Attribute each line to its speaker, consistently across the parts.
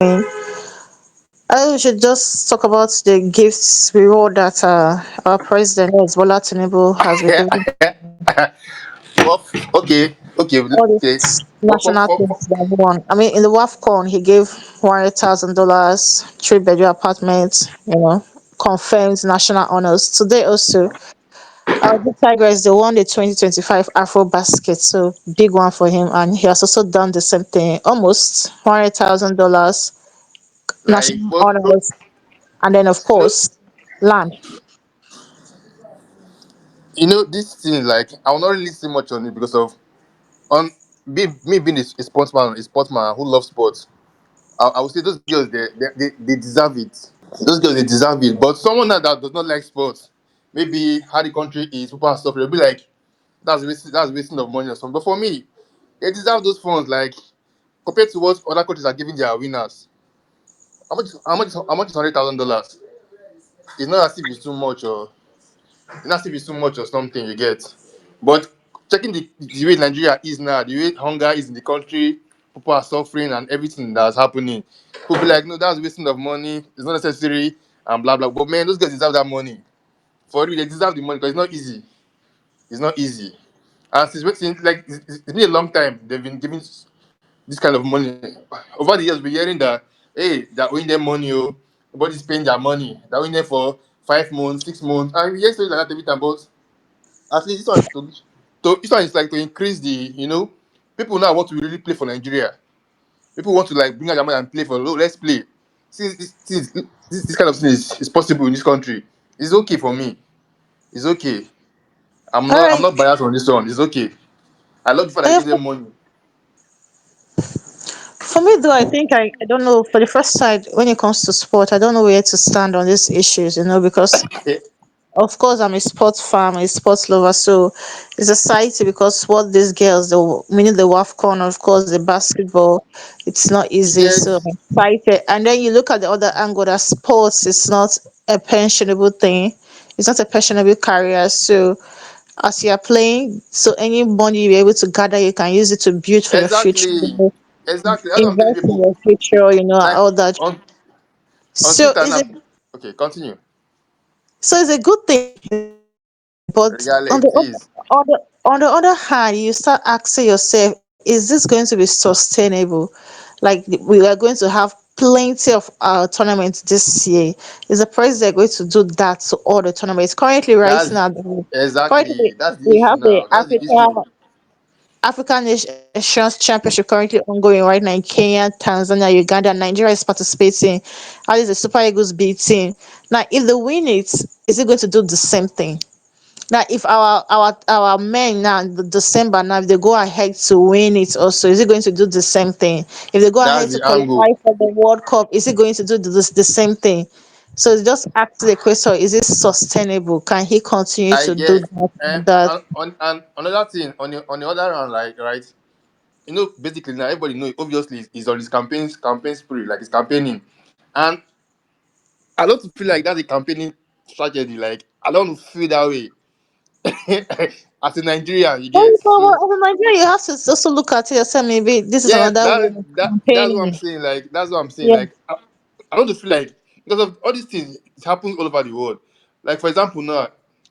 Speaker 1: doing. I think we should just talk about the gifts reward that our president Bola Tinubu has been giving
Speaker 2: Well, okay,
Speaker 1: all
Speaker 2: okay.
Speaker 1: these national
Speaker 2: For
Speaker 1: things that he won. I mean, in the WAFCON, he gave $100,000, three-bedroom apartments. Confirmed national honors. Today also, the Tigers they won the 2025 Afro Basket, so big one for him, and he has also done the same thing, almost $100,000
Speaker 2: like,
Speaker 1: national
Speaker 2: but
Speaker 1: honors, and then of
Speaker 2: you know,
Speaker 1: course land.
Speaker 2: this thing, like, I will not really see much on it because of on me being a sportsman who loves sports. I would say those girls they deserve it. Those girls they deserve it. But someone that does not like sports, maybe how the country is, people and stuff, they'll be like, that's wasting of money or something. But for me, they deserve those funds. Like, compared to what other countries are giving their winners. How much is $100,000? It's not as if it's too much, or it's not as if it's too much or something. You get, but checking the way Nigeria is now, the way hunger is in the country, people are suffering and everything that's happening. People be like, no, that's wasting of money. It's not necessary and blah blah. But man, those guys deserve that money. For real, they deserve the money because it's not easy. It's not easy. And since like it's been a long time, they've been giving this kind of money. Over the years, we're hearing that, hey, they're owing them money, oh, nobody's paying their money. They're owing them for 5 months, 6 months, and we hear stories like that every time. But at least this one is like to increase people now want to really play for Nigeria. People want to like bring out their money and play for. Oh, let's play. Since this kind of thing is possible in this country, it's okay for me. It's okay. I'm
Speaker 1: All
Speaker 2: not I'm
Speaker 1: right.
Speaker 2: not biased on this one. It's okay. I love the fact that they
Speaker 1: Uh,
Speaker 2: give them money.
Speaker 1: For me, though, I don't know. For the first side, when it comes to sport, I don't know where to stand on these issues, because of course I'm a sports fan, I'm a sports lover, so it's exciting because what these girls, meaning the WAFCON, of course, the basketball, it's not
Speaker 2: You
Speaker 1: easy,
Speaker 2: get
Speaker 1: so I'm excited. And then you look at the other angle that sports is not a pensionable thing, it's not a pensionable career, so as you are playing, so any money you're able to gather, you can use it to build for your future,
Speaker 2: exactly, exactly. That's what I'm telling
Speaker 1: invest in
Speaker 2: people.
Speaker 1: your future,
Speaker 2: Like
Speaker 1: all that.
Speaker 2: on
Speaker 1: So
Speaker 2: Twitter
Speaker 1: it's a
Speaker 2: now. Okay, continue.
Speaker 1: good thing. But
Speaker 2: Regardless, it is.
Speaker 1: on the other hand, you start asking yourself, is this going to be sustainable? Like we are going to have plenty of tournaments this year. Is the president going to do that to all the tournaments? Currently, right
Speaker 2: That's
Speaker 1: now,
Speaker 2: exactly
Speaker 1: currently
Speaker 2: that's the
Speaker 1: we
Speaker 2: issue
Speaker 1: have the
Speaker 2: now. That's the issue.
Speaker 1: African Nations Championship currently ongoing right now in Kenya, Tanzania, Uganda. Nigeria is participating. At least the Super Eagles B team. Now, if they win it, is it going to do the same thing? Now, if our men now in December now, if they go ahead to win it also, is it going to do the same thing? If they go ahead
Speaker 2: That's
Speaker 1: to
Speaker 2: the
Speaker 1: qualify
Speaker 2: angle.
Speaker 1: for the World Cup, is it going to do the same thing? So it's just ask the question: is it sustainable? Can he continue
Speaker 2: I
Speaker 1: to do
Speaker 2: get,
Speaker 1: that
Speaker 2: and
Speaker 1: and that?
Speaker 2: and another thing on the other hand, like, right, basically now everybody know obviously he's on his campaign spree, like he's campaigning, and I don't feel like that's a campaigning strategy. Like, I don't feel that way. As a Nigerian, you get, so
Speaker 1: Well, as a Nigerian, you have to also look at it and say maybe this is
Speaker 2: yeah,
Speaker 1: another way of
Speaker 2: that's what I'm
Speaker 1: campaigning.
Speaker 2: saying. Like, that's what I'm saying.
Speaker 1: Yeah.
Speaker 2: Like, I don't feel like, because of all these things, it happens all over the world. Like, for example, now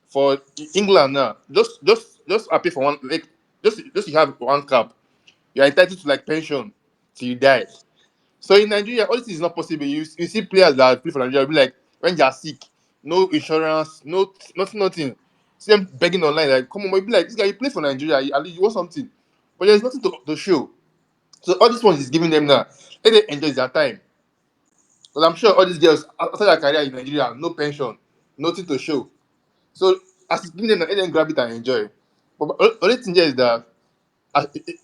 Speaker 2: for England now, just appear for one, like, just you have one cap, you're entitled to like pension till you die. So in Nigeria, all this is not possible. You see players that play for Nigeria be like, when they are sick, no insurance, no nothing, nothing. See them begging online, like, come on, but you be like, this guy, you play for Nigeria, at least you want something, but there's nothing to show. So all this one is giving them now. Let them enjoy their time. Because I'm sure all these girls after their career in Nigeria, no pension, nothing to show. So as it's giving them, let them grab it and enjoy. But the only thing there is that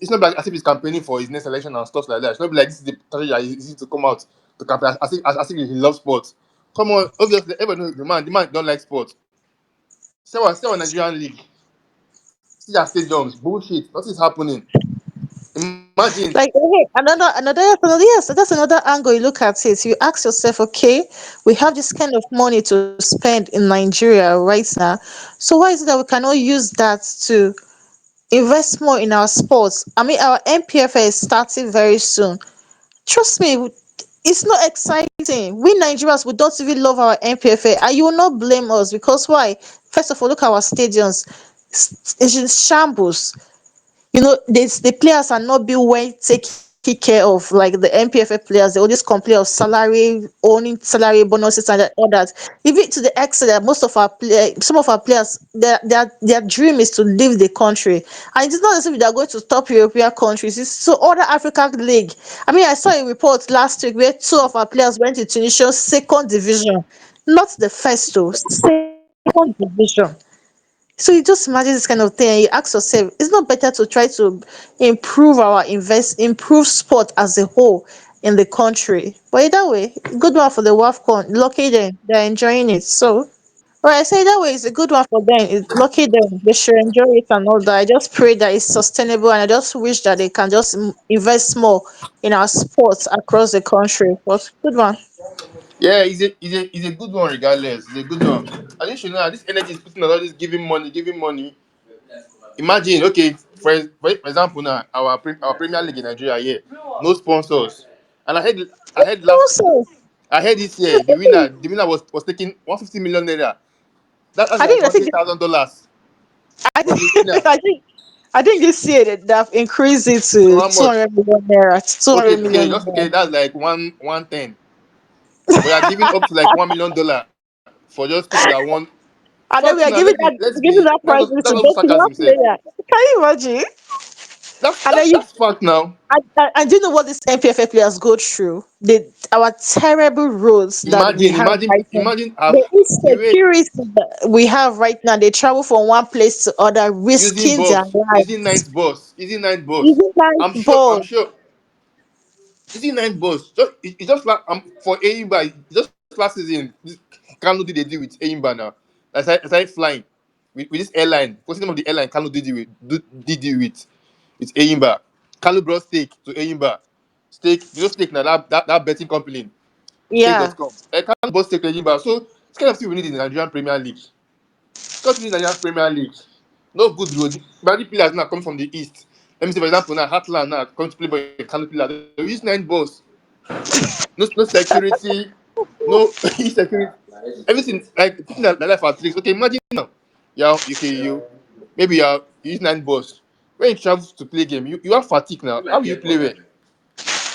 Speaker 2: it's not like as if he's campaigning for his next election and stuff like that. It's not like this is the strategy that he's using to come out to campaign as if he loves sports. Come on, obviously everybody knows the man don't like sports. Say our Nigerian league, see our stadiums, bullshit, nothing's happening. Imagine.
Speaker 1: Like okay, another yes, that's another angle you look at it. You ask yourself, okay, we have this kind of money to spend in Nigeria right now. So why is it that we cannot use that to invest more in our sports? I mean, our NPFL is starting very soon. Trust me, It's not exciting. We Nigerians, we don't even love our NPFL, and you will not blame us because why? First of all, look at our stadiums. It's in shambles. The players are not being well taken care of, like the NPFL players. They always complain of salary, owning salary bonuses and all that. Even to the extent that some of our players, their dream is to leave the country, and it's not as if they are going to top European countries. It's so other African league. I mean, I saw a report last week where two of our players went to Tunisia's second division, not the first, though, second division. So you just imagine this kind of thing and you ask yourself, it's not better to try to improve sport as a whole in the country. But either way, good one for the WAFCON. Lucky them, they're enjoying it. So, well, I say that way it's a good one for them. It's lucky them. They should enjoy it and all that. I just pray that it's sustainable and I just wish that they can just invest more in our sports across the country. But good one.
Speaker 2: Yeah, it's a good one regardless. It's a good one. I think you know this energy is putting on all this giving money, giving money. Imagine, okay, for example now, our Premier League in Nigeria here, no sponsors. And I heard last
Speaker 1: Also,
Speaker 2: I heard this year the winner was taking 150 million naira. That's like
Speaker 1: I think
Speaker 2: $100,000
Speaker 1: I
Speaker 2: for
Speaker 1: think
Speaker 2: the winner.
Speaker 1: I think this year they've increased it
Speaker 2: So
Speaker 1: to
Speaker 2: how much?
Speaker 1: 200 million naira. To 200 million
Speaker 2: Okay,
Speaker 1: naira.
Speaker 2: that's like 110. We are giving up to like $1 million for just people that want. Fuck
Speaker 1: And then
Speaker 2: now, let's be
Speaker 1: giving that
Speaker 2: that's
Speaker 1: prize
Speaker 2: that's
Speaker 1: to
Speaker 2: also
Speaker 1: just
Speaker 2: sarcasm,
Speaker 1: one
Speaker 2: sir.
Speaker 1: player. Can you imagine? And then
Speaker 2: That's fact now.
Speaker 1: and do you know what these MPFA players go through? Our terrible roads that we
Speaker 2: Imagine,
Speaker 1: have
Speaker 2: imagine,
Speaker 1: right now.
Speaker 2: imagine
Speaker 1: The
Speaker 2: the way
Speaker 1: insecurity that we have right now. They travel from one place to other,
Speaker 2: using
Speaker 1: risking their
Speaker 2: bus,
Speaker 1: lives.
Speaker 2: using night bus.
Speaker 1: Using life
Speaker 2: I'm
Speaker 1: balls.
Speaker 2: sure using night bus. It's just like for Aimba. Just last season, this Kanu did a deal with Aimba now. I started flying with this airline. What's the name of the airline? Kanu did deal with Aimba. Kanu brought steak to Aimba. Steak, steak now that betting company,
Speaker 1: Yeah.
Speaker 2: stake.com. Kanu bought steak to Aimba. So it's kind of thing we need in the Nigerian Premier League. Continue in the Nigerian Premier League. No good road. Body players now come from the east. Let me say, for example, now Heartland now come to play by a Kano pillar. They use nine balls. No security, no insecurity. Everything like putting their life at risk. Okay, imagine now. Yeah, okay, you use nine balls. When you travel to play game, you have fatigue now. How will you play well?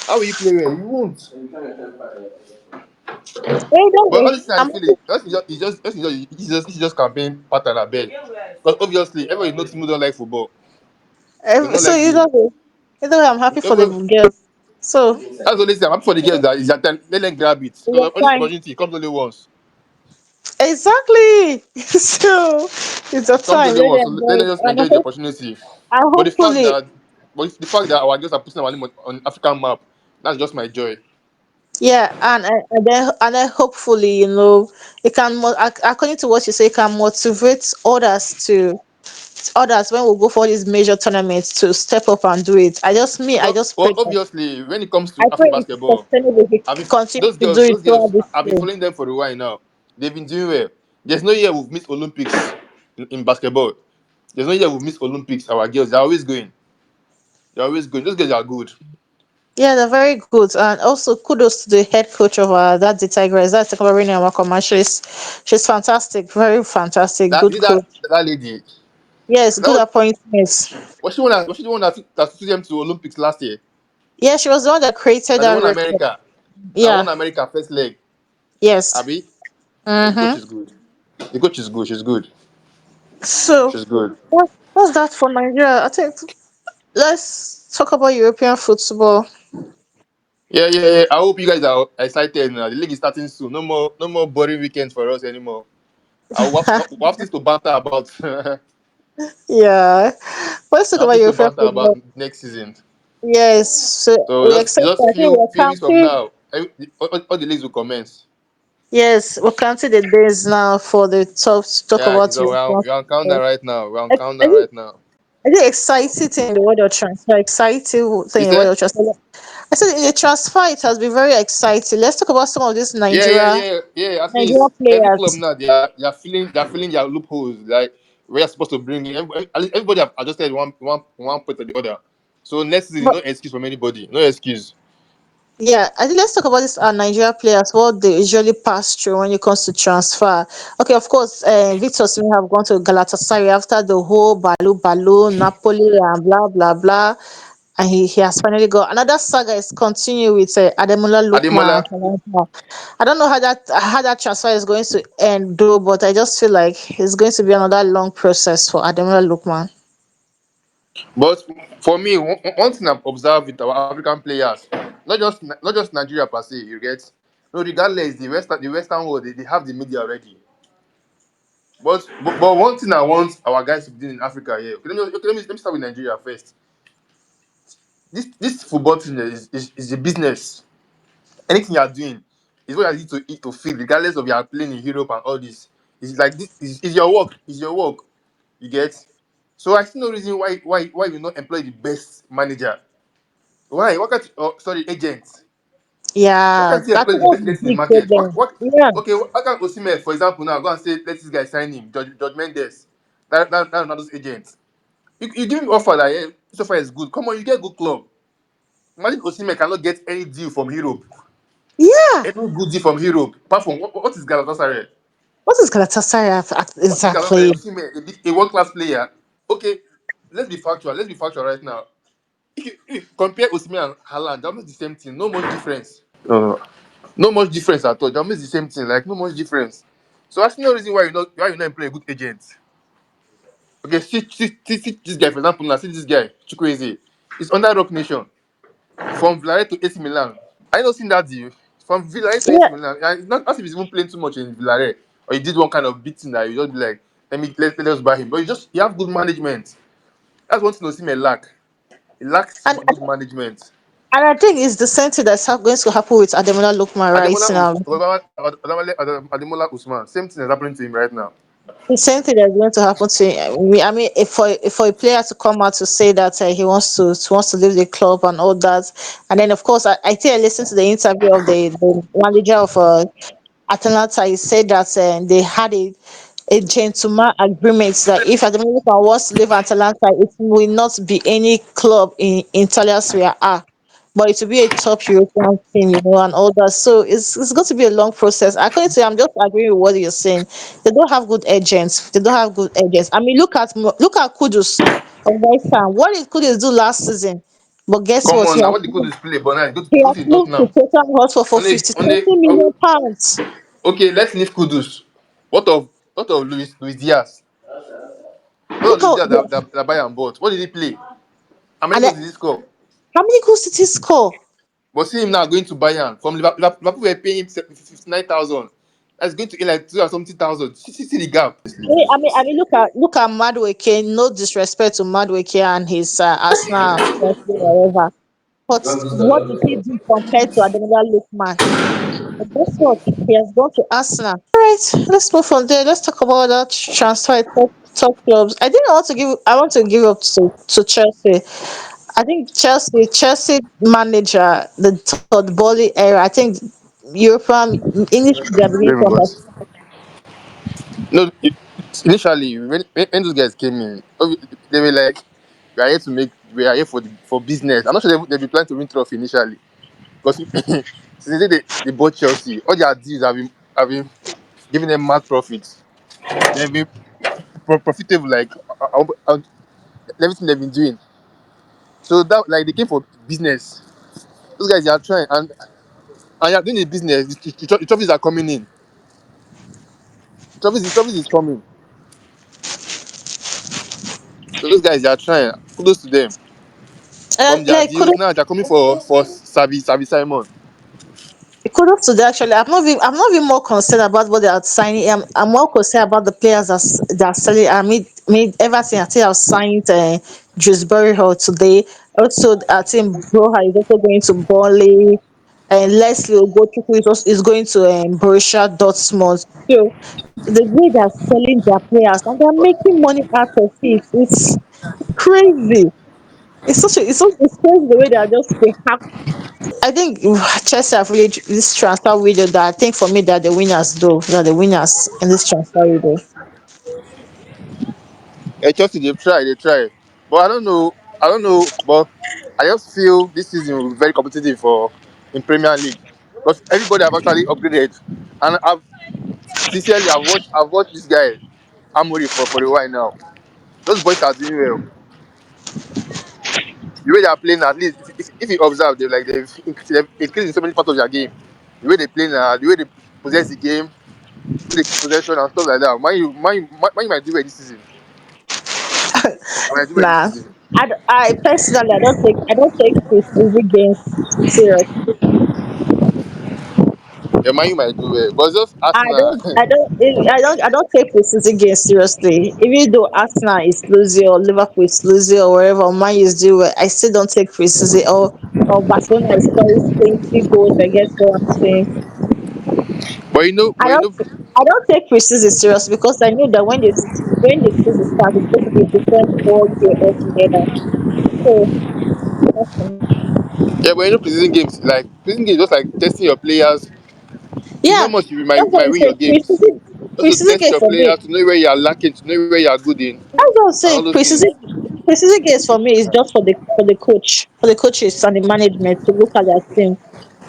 Speaker 2: How will you play well? You won't.
Speaker 1: Either
Speaker 2: But
Speaker 1: way,
Speaker 2: honestly, I feel it. It's just campaign pattern. I beg. Because obviously, everybody knows people don't like football. They don't
Speaker 1: so
Speaker 2: like game.
Speaker 1: either way, I'm happy for the
Speaker 2: Everybody,
Speaker 1: girls. So
Speaker 2: that's the only thing. I'm happy for the girls that is that time. Let them grab it.
Speaker 1: we are
Speaker 2: Because all this
Speaker 1: fine.
Speaker 2: opportunity comes only once.
Speaker 1: Exactly. So it's a
Speaker 2: It comes
Speaker 1: time.
Speaker 2: only
Speaker 1: Let
Speaker 2: once. So
Speaker 1: them
Speaker 2: let
Speaker 1: enjoy
Speaker 2: them
Speaker 1: it.
Speaker 2: just enjoy the opportunity.
Speaker 1: And
Speaker 2: But the fact
Speaker 1: hopefully,
Speaker 2: that but the fact that our girls are putting our name on African map, that's just my joy.
Speaker 1: yeah, and then hopefully, it can according to what you say, it can motivate others when we go for these major tournaments to step up and do it. I just pray
Speaker 2: Well,
Speaker 1: that
Speaker 2: obviously, when it comes
Speaker 1: I
Speaker 2: to
Speaker 1: pray
Speaker 2: Afro
Speaker 1: it's
Speaker 2: basketball,
Speaker 1: sustainable. We
Speaker 2: I mean,
Speaker 1: continue to do it
Speaker 2: those
Speaker 1: throughout
Speaker 2: girls,
Speaker 1: this
Speaker 2: I've been
Speaker 1: year.
Speaker 2: following them for a while now. They've been doing well. There's no year we've missed Olympics in basketball. There's no year we've missed Olympics. Our girls, they're always going. They're always going. Those girls are good.
Speaker 1: Yeah, they're very good, and also kudos to the head coach of that the Tigress. That's Takamari Wakoma. She's fantastic, very fantastic,
Speaker 2: That is
Speaker 1: good
Speaker 2: it
Speaker 1: coach.
Speaker 2: that lady.
Speaker 1: Yes,
Speaker 2: That
Speaker 1: good appointments.
Speaker 2: was she the one that took them to Olympics last year?
Speaker 1: Yeah, she was the one that created
Speaker 2: That they
Speaker 1: that
Speaker 2: won
Speaker 1: record.
Speaker 2: America. That
Speaker 1: Yeah,
Speaker 2: won America first leg.
Speaker 1: yes.
Speaker 2: Abby. Yeah, the coach
Speaker 1: Mm-hmm.
Speaker 2: is good. The coach is good. She's good.
Speaker 1: So
Speaker 2: She's good.
Speaker 1: what's that for Nigeria? I think let's talk about European football.
Speaker 2: Yeah. I hope you guys are excited now. The league is starting soon. No more boring weekends for us anymore. We'll have things to banter about.
Speaker 1: Yeah, let's talk
Speaker 2: We'll have
Speaker 1: about
Speaker 2: things to
Speaker 1: European
Speaker 2: banter about
Speaker 1: football.
Speaker 2: next season.
Speaker 1: Yes, so
Speaker 2: So
Speaker 1: we're excited.
Speaker 2: just
Speaker 1: I think we're
Speaker 2: few weeks from
Speaker 1: counting.
Speaker 2: now, all the leagues will commence.
Speaker 1: Yes, we're counting the days now for the talk to talk
Speaker 2: Yeah,
Speaker 1: about
Speaker 2: so
Speaker 1: European
Speaker 2: we're on countdown
Speaker 1: football.
Speaker 2: right now. We're on
Speaker 1: I, I
Speaker 2: countdown
Speaker 1: think
Speaker 2: right now.
Speaker 1: I think exciting thing in the world of transfer. Exciting thing
Speaker 2: You
Speaker 1: in the world
Speaker 2: say?
Speaker 1: of transfer. I said in the transfer it has been very exciting. Let's talk about some of these
Speaker 2: Yeah. At
Speaker 1: Nigeria
Speaker 2: least every club
Speaker 1: players.
Speaker 2: now they're feeling their loopholes. Like we're supposed to bring in at least everybody have adjusted 1 point or the other. So next season, no excuse from anybody. No excuse.
Speaker 1: Yeah, I think let's talk about this Nigeria players, what they usually pass through when it comes to transfer. Okay, of course, Victor Osimhen have gone to Galatasaray after the whole Balu Napoli and blah blah blah, and he has finally got another saga is continue with Ademola Lookman.
Speaker 2: Ademola.
Speaker 1: I don't know how that transfer is going to end though, but I just feel like it's going to be another long process for Ademola Lookman.
Speaker 2: But for me, one thing I've observed with our African players, not just Nigeria per se, you get. No, regardless, the Western world, they have the media already. But one thing I want our guys to be doing in Africa here. Okay, let me start with Nigeria first. This football thing is a business. Anything you are doing is what you need to eat to feed, regardless of you are playing in Europe and all this. It's like this is your work. It's your work. You get. So I see no reason why you not employ the best manager. Why? What can't sorry, agent? Why
Speaker 1: Yeah,
Speaker 2: can't you
Speaker 1: that's
Speaker 2: employ the best
Speaker 1: a
Speaker 2: agent in the
Speaker 1: big
Speaker 2: market? What
Speaker 1: problem.
Speaker 2: what
Speaker 1: Yeah,
Speaker 2: okay, why can't Osimhen, for example, now go and say let this guy sign him, Judge Mendes. That's not those agents. You give him offer that so far is good. Come on, you get good club. Imagine Osimhen cannot get any deal from Europe.
Speaker 1: yeah.
Speaker 2: Any good deal from Europe. Apart from what is Galatasaray?
Speaker 1: What is Galatasaray
Speaker 2: What is Galatasaray?
Speaker 1: exactly?
Speaker 2: Osimhen, a world class player. Okay, let's be factual. Let's be factual right now. If you compare Osimhen and Haaland, that means the same thing. No much difference. No much difference at all. That means the same thing. Like no much difference. So I see no reason why you not employ a good agent. Okay, see this guy for example now. See this guy Chukwueze. It's under Rock Nation from Villarreal to AC Milan. I not seen that deal from Villarreal to AC
Speaker 1: Yeah,
Speaker 2: Milan. And it's not as if he's even playing too much in Villarreal or he did one kind of beating that you just be like, let us buy him. But you have good management. That's one thing Osimhen lack. He lacks
Speaker 1: and
Speaker 2: good management.
Speaker 1: I think it's the same thing that's going to happen with Ademola Lookman right now.
Speaker 2: Ademola Usman, same thing is happening to him right now.
Speaker 1: The same thing that's going to happen to him. I mean, if for a player to come out to say that he wants to leave the club and all that, and then of course I think I listened to the interview of the manager of Atalanta. He said that they had a gentleman agreement that if Ademola wants to leave Atalanta, it will not be any club in Italia Serie A, but it will be a top European team, and all that. So it's going to be a long process. According to you, I'm just agreeing with what you're saying. They don't have good agents. They don't have good agents. I mean, look at Kudus of West Ham. What did Kudus do last season? But guess
Speaker 2: Come
Speaker 1: what?
Speaker 2: on now, what the could display, but now
Speaker 1: He
Speaker 2: go
Speaker 1: has
Speaker 2: to
Speaker 1: moved to
Speaker 2: Tottenham.
Speaker 1: Tottenham Hotspur for
Speaker 2: Only,
Speaker 1: 50
Speaker 2: only,
Speaker 1: 20 million pounds.
Speaker 2: okay, let's leave Kudus. What of Luis Diaz? What of
Speaker 1: Look
Speaker 2: Luis
Speaker 1: how
Speaker 2: Diaz that buy and bought? What did he play? How many
Speaker 1: and
Speaker 2: goals did he score?
Speaker 1: how many goals did he score?
Speaker 2: But see him now going to Bayern from Liverpool were paying him 59,000. That's going to be like 2 or something thousand. See the gap.
Speaker 1: I mean, look at Madueke. No disrespect to Madueke and his Arsenal, Chelsea, whatever. But what did he do compared to Ademola Lookman? And guess what? He has gone to Arsenal. All right, let's move from there. Let's talk about that transfer top clubs. I think I want to give up to Chelsea. I think Chelsea manager the Todd Bowley era. I think European English media beginning
Speaker 2: Even
Speaker 1: to
Speaker 2: but
Speaker 1: understand.
Speaker 2: no, initially when those guys came in, they were like, we are here for business. I'm not sure they be planning to win trophy initially because since they bought Chelsea, all their deals have been giving them mad profits. They've been profitable like everything they've been doing. So that like they came for business. Those guys they are trying and you're doing the business. The trophies are coming in. The trophies is coming. So those guys they are trying. Kudos to them. From their
Speaker 1: Like
Speaker 2: deals now they're coming for Savi Simon.
Speaker 1: kudos to them. Actually, I'm not even more concerned about what they are signing. I'm more concerned about the players that are selling. I mean, everything. I think I've signed Dewsbury Hall today. Also, I think Broha is also going to Burnley, and Leslie Ogochukwu is going to Borussia Dortmund. So the way they're selling their players and they're making money out of it, it's crazy. It's crazy the way they have. I think Chelsea have really this transfer window that I think for me they're the winners though. They're the winners in this transfer window.
Speaker 2: Chelsea they try. But I don't know, but I just feel this season will be very competitive in Premier League because everybody have actually upgraded, and I've watched this guy Amori for a while now. Those boys are doing well. The way they are playing, at least if you observe, they've increased in so many parts of their game. The way they play now, the way they possess the game, the way they keep possession and stuff like that. Man, you might do well this season. I might do well this
Speaker 1: Nah,
Speaker 2: season.
Speaker 1: I personally I don't take preseason games seriously.
Speaker 2: Yeah, man, you might do well, but just
Speaker 1: I
Speaker 2: Arsenal.
Speaker 1: don't I don't I don't take preseason games seriously. Even though Arsenal is losing or Liverpool is losing or wherever Man U is doing well, I still don't take preseason or Barcelona is scoring 20 goals against what I'm saying. I
Speaker 2: But you
Speaker 1: don't
Speaker 2: know,
Speaker 1: I don't take preseason serious because I know that when the season starts, it's going to be a different ball game altogether. So that's me.
Speaker 2: yeah, but you know, preseason games, just like testing your players. It's
Speaker 1: Yeah,
Speaker 2: not much you
Speaker 1: that's what
Speaker 2: might
Speaker 1: I'm
Speaker 2: win your
Speaker 1: saying.
Speaker 2: games. Just to
Speaker 1: Preseason
Speaker 2: test
Speaker 1: game
Speaker 2: your
Speaker 1: for me.
Speaker 2: players, to know where you are lacking, to know where you are good in, and
Speaker 1: That's what I'm saying.
Speaker 2: all those things.
Speaker 1: Preseason games for me is just for the coaches and the management to look at their team.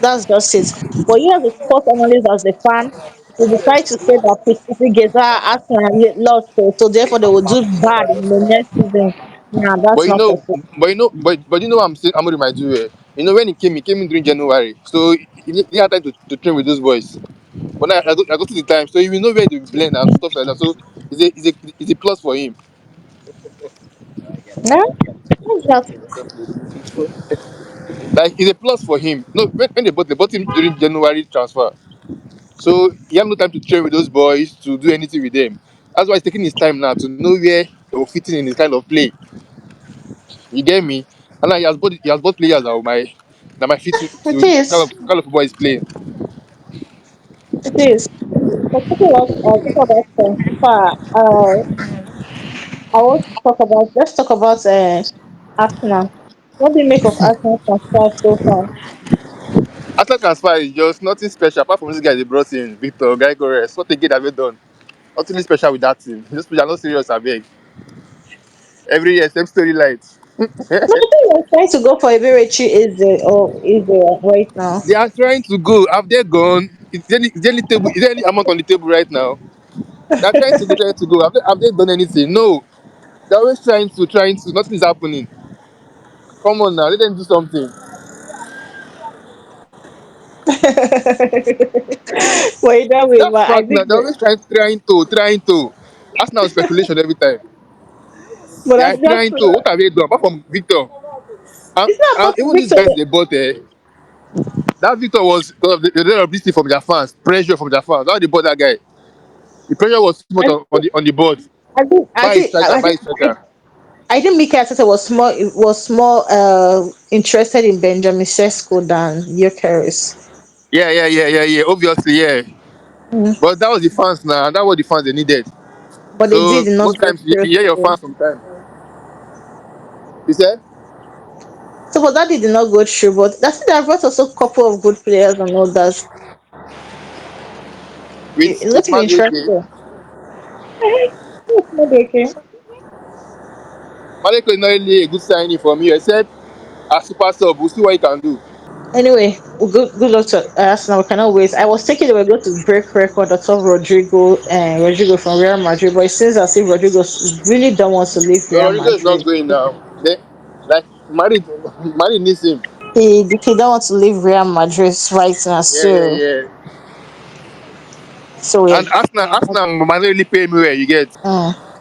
Speaker 1: That's just it. But you as a sports analyst, as a fan, you decide to say that preseason games are Arsenal lost, so therefore they will do bad in the next season. Nah,
Speaker 2: But
Speaker 1: that's
Speaker 2: you
Speaker 1: not
Speaker 2: know,
Speaker 1: possible.
Speaker 2: but you know what I'm saying. Amory might do it. You know when he came in during January, so he had time to train with those boys. But now I go to the time, so he will know where to blend and stuff like that. So it's a plus for him.
Speaker 1: Nah, that's just
Speaker 2: Like it's a plus for him. No, when they bought him during January transfer, so he had no time to train with those boys to do anything with them. That's why he's taking his time now to know where they will fit in his kind of play. You get me? And now he has bought players that might fit to
Speaker 1: it
Speaker 2: the
Speaker 1: is.
Speaker 2: kind of football he's playing.
Speaker 1: It is. But talking about FIFA, let's talk about Arsenal. What do you make of Arsenal transfer so far?
Speaker 2: After transfer is just nothing special apart from this guy they brought in, Victor Gregores. What again have they done? Nothing special with that team. Those people are not serious, I beg. Every year, same storyline.
Speaker 1: No, I think we're trying to go for a very is right now.
Speaker 2: They are trying to go. Have they gone? Is there any amount on the table right now? They are trying to go. Have they done anything? No. They're always trying to. Nothing is happening. Come on now, let them do something.
Speaker 1: Wait, that way,
Speaker 2: That's
Speaker 1: but I
Speaker 2: fact now.
Speaker 1: think
Speaker 2: They're always trying to. That's now speculation every time.
Speaker 1: but
Speaker 2: They
Speaker 1: that's
Speaker 2: are
Speaker 1: just
Speaker 2: trying to. What have they done apart from Victor? And,
Speaker 1: it's not
Speaker 2: and
Speaker 1: apart from
Speaker 2: even these
Speaker 1: Victor.
Speaker 2: guys they bought, that Victor was the of this thing from their fans, pressure from their fans. How they bought that guy? The pressure was too much
Speaker 1: I
Speaker 2: on the board.
Speaker 1: I think I
Speaker 2: Buy a
Speaker 1: think
Speaker 2: striker,
Speaker 1: I
Speaker 2: buy
Speaker 1: think
Speaker 2: a striker.
Speaker 1: I think Mikel Arteta was more interested in Benjamin Sesko than Gyökeres.
Speaker 2: Yeah. Obviously, yeah.
Speaker 1: Mm.
Speaker 2: But that was the fans now. That was the fans they needed.
Speaker 1: But they
Speaker 2: So
Speaker 1: did not
Speaker 2: most
Speaker 1: go
Speaker 2: times you
Speaker 1: through.
Speaker 2: hear your fans sometimes. You said
Speaker 1: So for that they did not go through. But that's it. I've brought also a couple of good players and all that.
Speaker 2: with
Speaker 1: It's going
Speaker 2: with
Speaker 1: to be
Speaker 2: Madueke.
Speaker 1: interesting. Yes, okay.
Speaker 2: Madueke is not really a good signing for me, except as super sub. We'll see what he can do.
Speaker 1: Anyway, good luck to Arsenal. We cannot wait. I was thinking they were going to break record of Rodrigo from Real Madrid, but it seems as if Rodrigo really don't want to leave
Speaker 2: No,
Speaker 1: Real
Speaker 2: Rodrigo is not
Speaker 1: Madrid.
Speaker 2: going now. Like Madrid needs him.
Speaker 1: He don't want to leave Real Madrid right now.
Speaker 2: Yeah.
Speaker 1: So
Speaker 2: And Arsenal might not really pay me where you get.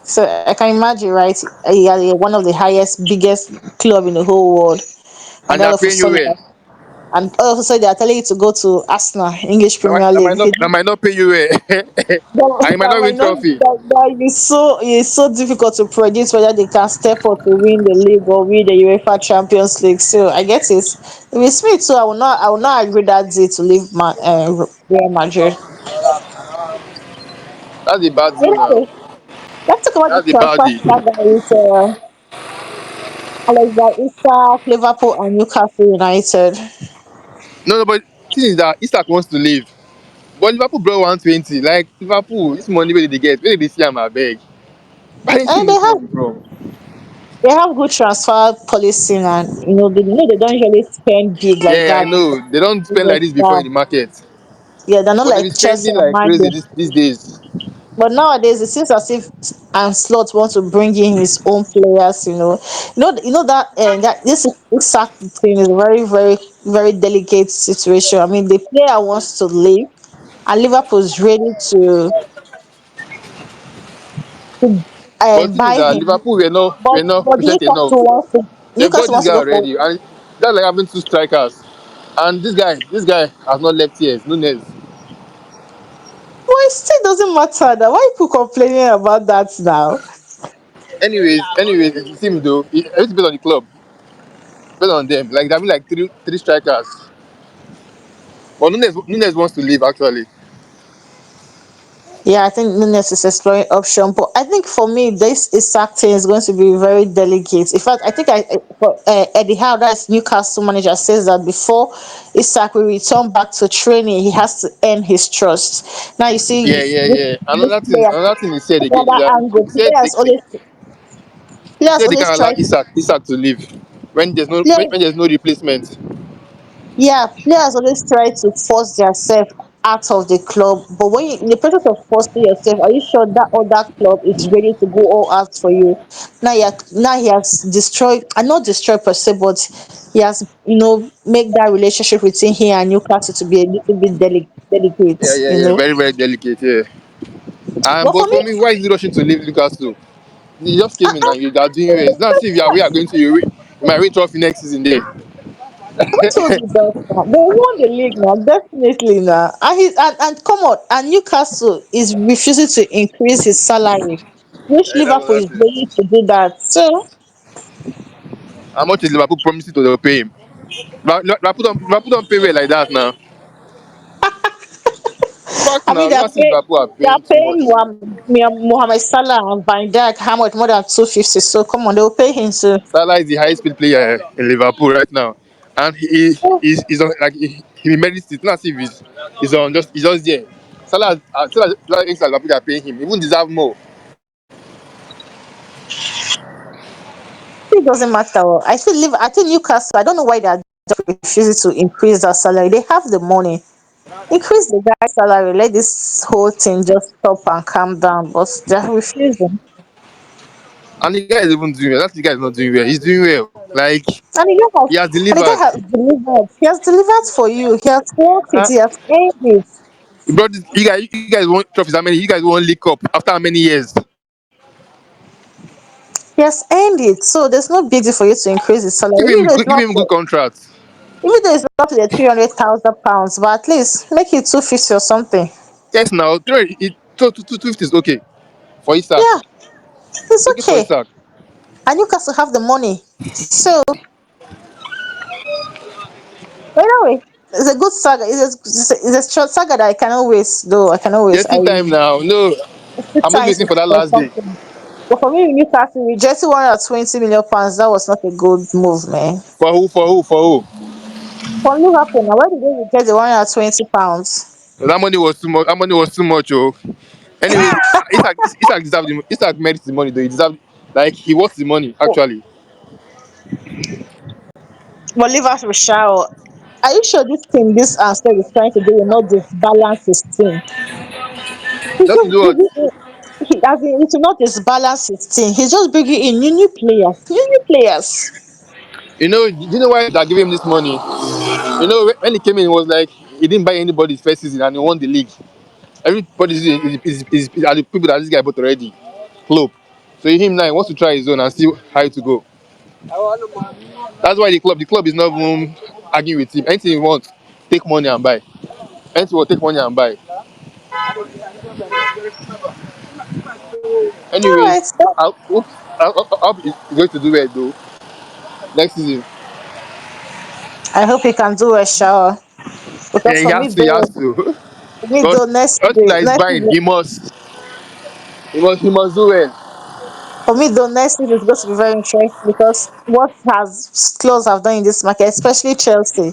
Speaker 1: so I can imagine, right? He had one of the biggest club in the whole world, and
Speaker 2: And they
Speaker 1: all
Speaker 2: are
Speaker 1: of a
Speaker 2: paying you
Speaker 1: sudden,
Speaker 2: well.
Speaker 1: they are telling you to go to Arsenal, English Premier
Speaker 2: They
Speaker 1: League.
Speaker 2: might not pay you well. And you might
Speaker 1: That
Speaker 2: not win
Speaker 1: might not
Speaker 2: trophy.
Speaker 1: that it's so difficult to predict whether they can step up to win the league or win the UEFA Champions League. So I guess it's me too. I will not agree that day to leave Real Madrid.
Speaker 2: That's a bad deal now.
Speaker 1: Anyway, let's talk about this
Speaker 2: That's a bad
Speaker 1: transfer
Speaker 2: deal.
Speaker 1: saga with Alexander Isak, Liverpool and Newcastle United.
Speaker 2: No, but thing is that Isak wants to leave. But Liverpool brought 120. Like Liverpool, this money where did they get? Where did they see him? I beg. Where did they see
Speaker 1: And they
Speaker 2: this
Speaker 1: have
Speaker 2: money from?
Speaker 1: They have good transfer policy, and they don't usually spend big like
Speaker 2: Yeah, I
Speaker 1: that.
Speaker 2: know. They don't spend
Speaker 1: Yes,
Speaker 2: like this before in the market.
Speaker 1: yeah, they're not
Speaker 2: But they be
Speaker 1: like Chelsea
Speaker 2: spending
Speaker 1: and
Speaker 2: like
Speaker 1: Man
Speaker 2: crazy
Speaker 1: U.
Speaker 2: these days.
Speaker 1: But nowadays it seems as if Slot wants to bring in his own players. That that this sack thing is very, very, very delicate situation. I mean, the player wants to leave, and Liverpool is ready to
Speaker 2: But the thing is
Speaker 1: buy
Speaker 2: that
Speaker 1: him.
Speaker 2: Liverpool were not
Speaker 1: But
Speaker 2: patient enough. They've got
Speaker 1: Newcastle
Speaker 2: this
Speaker 1: wants to
Speaker 2: guy
Speaker 1: go for.
Speaker 2: already, and that's like having two strikers. And this guy has not left here. Nunes.
Speaker 1: But it still doesn't matter now. Why people complaining about that now?
Speaker 2: Anyways, it's him though. Everything based on the club, based on them. Like there be like three strikers. But Nunes wants to leave actually.
Speaker 1: Yeah, I think Nunes is exploring option, but I think for me, this Isak thing is going to be very delicate. In fact, I think for Eddie Howe, that's Newcastle manager, says that before Isak will return back to training, he has to earn his trust. Now you see
Speaker 2: Yeah.
Speaker 1: this player,
Speaker 2: Another thing he said again is
Speaker 1: another
Speaker 2: that
Speaker 1: angle.
Speaker 2: he
Speaker 1: Players
Speaker 2: said they
Speaker 1: always
Speaker 2: can allow
Speaker 1: try to
Speaker 2: Isak to leave
Speaker 1: players
Speaker 2: when there's no replacement.
Speaker 1: Yeah, players always try to force themselves out of the club. But when in the process of forcing yourself, are you sure that other club is ready to go all out for you? Now he has destroyed, and not destroyed per se, but he has make that relationship between him and Newcastle to be a little bit delicate.
Speaker 2: Yeah. Very, very delicate, yeah.
Speaker 1: But for
Speaker 2: But
Speaker 1: me,
Speaker 2: for me, why is he rushing to leave Newcastle? He just came in
Speaker 1: uh-uh,
Speaker 2: and you are doing well. It's not as if we are going to you might win trophy next season there.
Speaker 1: who told you that now? They won the league now, definitely now. And come on, and Newcastle is refusing to increase his salary, which
Speaker 2: Yeah, that was
Speaker 1: Liverpool is
Speaker 2: nothing.
Speaker 1: ready to do that. So
Speaker 2: How much is Liverpool promising to pay him? Liverpool don't pay well like that now. Fact
Speaker 1: I
Speaker 2: now,
Speaker 1: mean,
Speaker 2: it's not as if Liverpool are
Speaker 1: they're
Speaker 2: paying too
Speaker 1: paying
Speaker 2: much.
Speaker 1: Mohamed Salah and Van Dijk how much, more than 250. So come on, they'll pay him too.
Speaker 2: Salah is the highest paid player in Liverpool right now, and he's on like he merits it. It's not as if he's just there. Salah thinks that Liverpool are paying him. He even deserve more.
Speaker 1: It doesn't matter. I think Newcastle. I don't know why they're just refusing to increase their salary. They have the money. Increase the guy's salary. Let this whole thing just stop and calm down. But they're refusing.
Speaker 2: And the guy is even doing well. That's the guy is not doing well. He's doing well. Like
Speaker 1: And the guy has,
Speaker 2: he has
Speaker 1: and the guy
Speaker 2: delivered.
Speaker 1: has delivered. He has delivered for you. He has worked it.
Speaker 2: Uh,
Speaker 1: He has earned it.
Speaker 2: he brought this, you guys want trophies. How many? You guys won't leak up after how many years?
Speaker 1: He has earned it. So there's no big deal for you to increase his salary.
Speaker 2: Give him good contracts.
Speaker 1: Even though it's not to the £300,000, but at least make it 250 or something.
Speaker 2: Yes, now 250 is okay for Isak.
Speaker 1: Yeah, it's
Speaker 2: It's okay for
Speaker 1: okay.
Speaker 2: Isak.
Speaker 1: And Newcastle have the money. So, by the way, it's a good saga. It's a short saga that I can always do. I can always.
Speaker 2: There's still time now. No,
Speaker 1: It's
Speaker 2: I'm not
Speaker 1: time
Speaker 2: waiting
Speaker 1: to
Speaker 2: for that
Speaker 1: for
Speaker 2: last day.
Speaker 1: something. But for me, Newcastle rejecting £120 million, that was not a good move, man.
Speaker 2: For who? For who? For who?
Speaker 1: For Liverpool, now where did they reject the £120?
Speaker 2: That money was too much. That money was too much, oh. Anyways, Isak deserves Isak merits the money though. He deserves like he wants the money actually.
Speaker 1: But Liverpool shall. Are you sure this thing, this Arsenal is trying to do will not disbalance his team? He's
Speaker 2: Just to
Speaker 1: just
Speaker 2: do what
Speaker 1: bringing in, as in, it will not disbalance his team. He's just bringing in new players, new players.
Speaker 2: you know why they're giving him this money? You know when he came in, it was like he didn't buy anybody's first season and he won the league. Everybody are the people that this guy bought already. Club. So him now he wants to try his own and see how it to go. That's why the club is not even arguing with him. Anything he wants, take money and buy. Anything will take money and buy.
Speaker 1: All
Speaker 2: Anyways,
Speaker 1: right, so
Speaker 2: I hope he's going to do well though next season.
Speaker 1: I hope he can do a shower
Speaker 2: Yeah,
Speaker 1: because
Speaker 2: he has to. He has to.
Speaker 1: for me
Speaker 2: Because
Speaker 1: though,
Speaker 2: everything that he's buying, he must do well.
Speaker 1: next season is going to be very interesting because what has clubs have done in this market, especially Chelsea.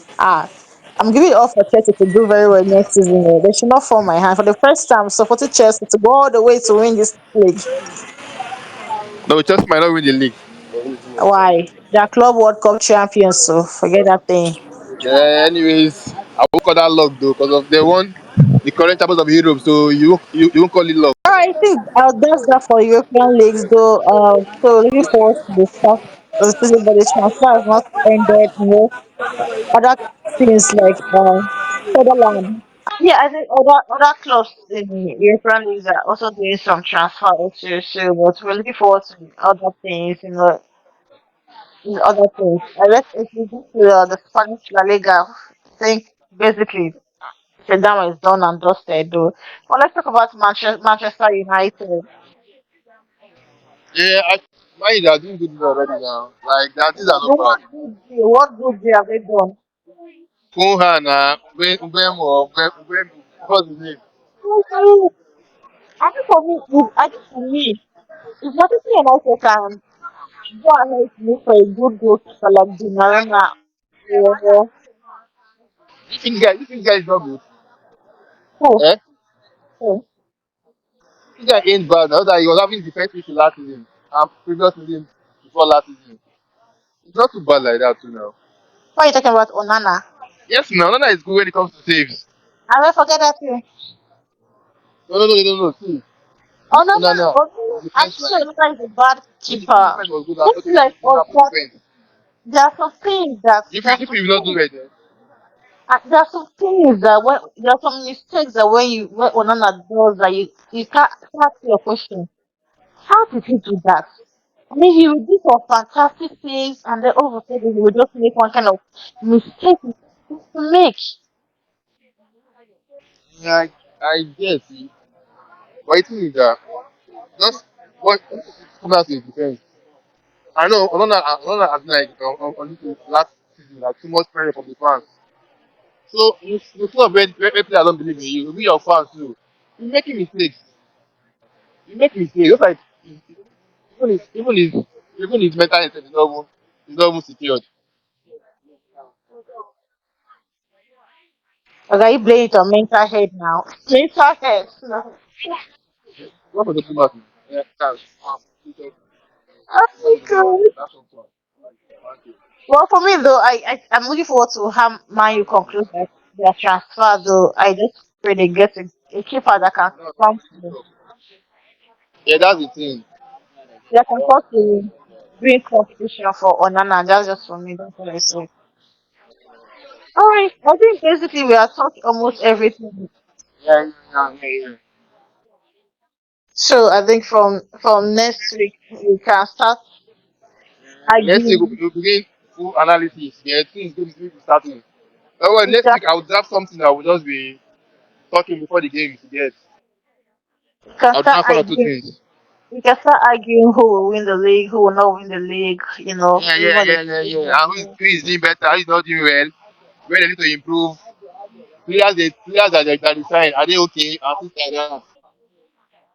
Speaker 1: I'm giving it all for Chelsea to do very well next season. They should not fall my hand. For the first time, supporting Chelsea to go all the way to win this league.
Speaker 2: No, Chelsea might not win the league.
Speaker 1: Why? They're Club World Cup champions, so forget that thing.
Speaker 2: Anyways, I won't call that luck though, because of they won the current champions of Europe, so you won't call it luck.
Speaker 1: I think that's that for European leagues, though. So looking forward to the start of the season, but the transfer has not ended. Other things like Netherlands. Yeah, I think other clubs in European leagues are also doing some transfer too. So, but we're looking forward to other things. These other things. If we go to the Spanish La Liga, I think basically Sedama is done and dusted. Though. But let's talk about Manchester United.
Speaker 2: Yeah, mind they are doing good already now. Like that, these are not bad.
Speaker 1: What good deal have they done?
Speaker 2: Kohan, what's his name?
Speaker 1: I think for me, if Manchester United can go ahead to look for a good goalkeeper like Donnarumma or
Speaker 2: This guy is not good.
Speaker 1: who,
Speaker 2: Eh?
Speaker 1: who,
Speaker 2: This guy ain't bad. Now that he was having defense issue last season and previous season before last season. It's not too bad like that too now.
Speaker 1: what are you talking about, Onana?
Speaker 2: Yes, now Nana is good when it comes to saves.
Speaker 1: I will forget that too.
Speaker 2: No. See, this
Speaker 1: Onana,
Speaker 2: Onana,
Speaker 1: Onana,
Speaker 2: his
Speaker 1: I'm
Speaker 2: defense
Speaker 1: sure
Speaker 2: line.
Speaker 1: Onana is a bad
Speaker 2: His
Speaker 1: keeper.
Speaker 2: defense was good.
Speaker 1: Just
Speaker 2: Okay,
Speaker 1: like
Speaker 2: he have
Speaker 1: us,
Speaker 2: good
Speaker 1: that
Speaker 2: defense.
Speaker 1: there are some things that there are
Speaker 2: If
Speaker 1: some
Speaker 2: you not do
Speaker 1: things
Speaker 2: right there,
Speaker 1: there are some things that when there are some mistakes that when Onana does that you can't ask your question. How did he do that? I mean, he would do some fantastic things, and then all of a sudden he would just make one kind of mistake he's supposed to make.
Speaker 2: like I guess, see, but the thing is that just what come out to his defense. I know Onana has like on this last season like too much pressure from the fans. So you feel when players don't believe in you, we your fans too. You making mistakes. You make mistakes. Just like even his mental health is not even secured.
Speaker 1: Okay, you blame it on mental health now. Mental health. No.
Speaker 2: What for the Pumas? Yeah, chance.
Speaker 1: Oh my god.
Speaker 2: That's so fun.
Speaker 1: Well, for me though, I'm looking forward to how Man U conclude their transfer. Though I just pray they get a keeper that can come to
Speaker 2: Yeah, that's the thing.
Speaker 1: that can come to bring competition for Onana. That's just for me. That's what I say. All right, I think basically we have talked almost everything.
Speaker 2: Yeah.
Speaker 1: So I think from next week we can start
Speaker 2: Next week
Speaker 1: arguing.
Speaker 2: we'll begin full analysis. Yeah, things going to be starting. Oh, well,
Speaker 1: We
Speaker 2: next
Speaker 1: can,
Speaker 2: week I will draft something that will just be talking before the game. Yes,
Speaker 1: we can
Speaker 2: I'll
Speaker 1: start
Speaker 2: draft one or two
Speaker 1: arguing.
Speaker 2: things.
Speaker 1: We can start arguing who will win the league, who will not win the league. Even the
Speaker 2: Yeah. And who is doing better? Who is not doing well? Where they need to improve? Players that they sign, are they okay? And things like that.